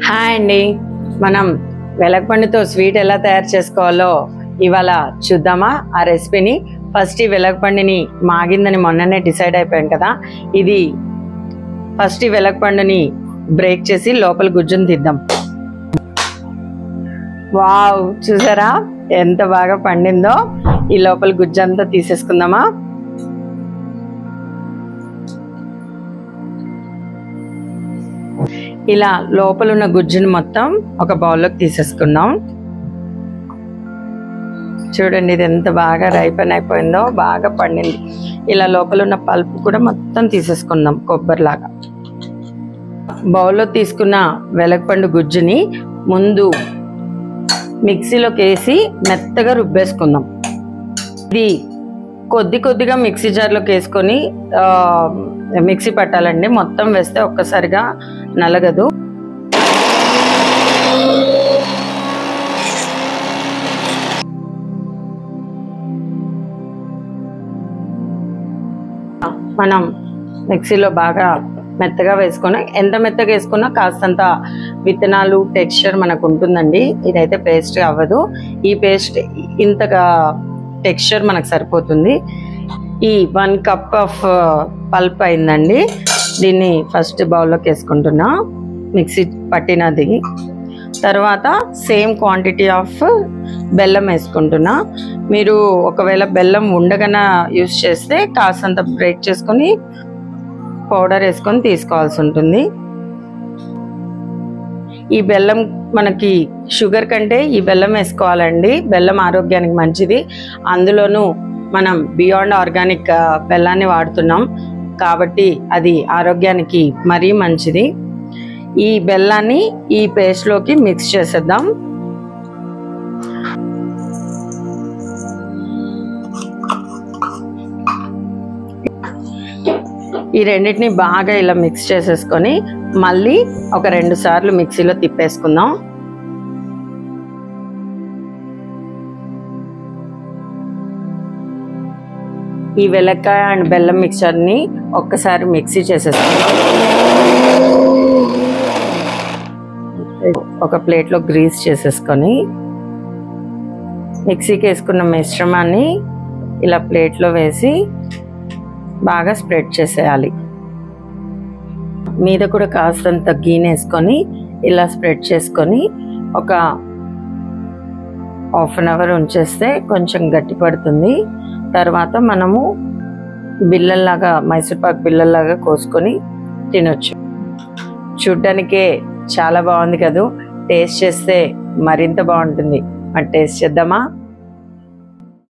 Hi అండి, మనం వెలగపండుతో sweet ఎలా తయారు చేసుకోవాలో ఇవాళ చూద్దామా ఆ రెసిపీని. ఫస్ట్ ఈ వెలగపండుని మాగిందని మొన్ననే డిసైడ్ అయిపోయాం కదా. ఇది ఫస్ట్ ఈ వెలగపండుని బ్రేక్ చేసి లోపల గుజ్జును తీద్దాం. వావ్, చూసారా ఎంత బాగా పండిందో. ఈ లోపల గుజ్జంతా తీసేసుకుందామా. ఇలా లోపల ఉన్న గుజ్జుని మొత్తం ఒక బౌల్లోకి తీసేసుకుందాం. చూడండి ఇది ఎంత బాగా రైపన్ అయిపోయిందో, బాగా పండింది. ఇలా లోపల ఉన్న పల్పు కూడా మొత్తం తీసేసుకుందాం కొబ్బరిలాగా. బౌల్లో తీసుకున్న వెలగపండు గుజ్జుని ముందు మిక్సీలోకి వేసి మెత్తగా రుబ్బేసుకుందాం. ఇది కొద్ది కొద్దిగా మిక్సీ జార్లోకి వేసుకొని మిక్సీ పట్టాలండి. మొత్తం వేస్తే ఒక్కసారిగా నలగదు. మనం మిక్సీలో బాగా మెత్తగా వేసుకొని, ఎంత మెత్తగా వేసుకున్నా కాస్తంత విత్తనాలు టెక్స్చర్ మనకు ఉంటుందండి. ఇదైతే పేస్ట్ అవ్వదు. ఈ పేస్ట్ ఇంతగా టెక్స్చర్ మనకు సరిపోతుంది. ఈ 1 కప్ ఆఫ్ పల్ప్ అయిందండి. దీన్ని ఫస్ట్ బౌల్లోకి వేసుకుంటున్నా, మిక్సీ పట్టినది. తర్వాత సేమ్ క్వాంటిటీ ఆఫ్ బెల్లం వేసుకుంటున్నా. మీరు ఒకవేళ బెల్లం ఉండగానే యూస్ చేస్తే కాసంత బ్రేక్ చేసుకొని పౌడర్ వేసుకొని తీసుకోవాల్సి ఉంటుంది. ఈ బెల్లం మనకి షుగర్ కంటే ఈ బెల్లం వేసుకోవాలండి. బెల్లం ఆరోగ్యానికి మంచిది. అందులోనూ మనం బియాండ్ ఆర్గానిక్ బెల్లాన్ని వాడుతున్నాం కాబట్టి అది ఆరోగ్యానికి మరీ మంచిది. ఈ బెల్లాన్ని ఈ పేస్ట్లోకి మిక్స్ చేసేద్దాం. ఈ రెండింటిని బాగా ఇలా మిక్స్ చేసేసుకొని మళ్ళీ ఒక 2 సార్లు మిక్సీలో తిప్పేసుకుందాం. ఈ వెలక్కాయ అండ్ బెల్లం మిక్చర్ని ఒక్కసారి మిక్సీ చేసేసుకుందాం. ఒక ప్లేట్లో గ్రీస్ చేసేసుకొని మిక్సీకి వేసుకున్న మిశ్రమాన్ని ఇలా ప్లేట్లో వేసి బాగా స్ప్రెడ్ చేసేయాలి. మీద కూడా కాస్తంత గీని వేసుకొని ఇలా స్ప్రెడ్ చేసుకొని ఒక హాఫ్ అన్ అవర్ ఉంచేస్తే కొంచెం గట్టి పడుతుంది. తర్వాత మనము బిళ్ళల్లాగా, మైసూర్పాక్ బిళ్ళల్లాగా కోసుకొని తినొచ్చు. చూడ్డానికే చాలా బాగుంది కదా. టేస్ట్ చేస్తే మరింత బాగుంటుంది. మరి టేస్ట్ చేద్దామా?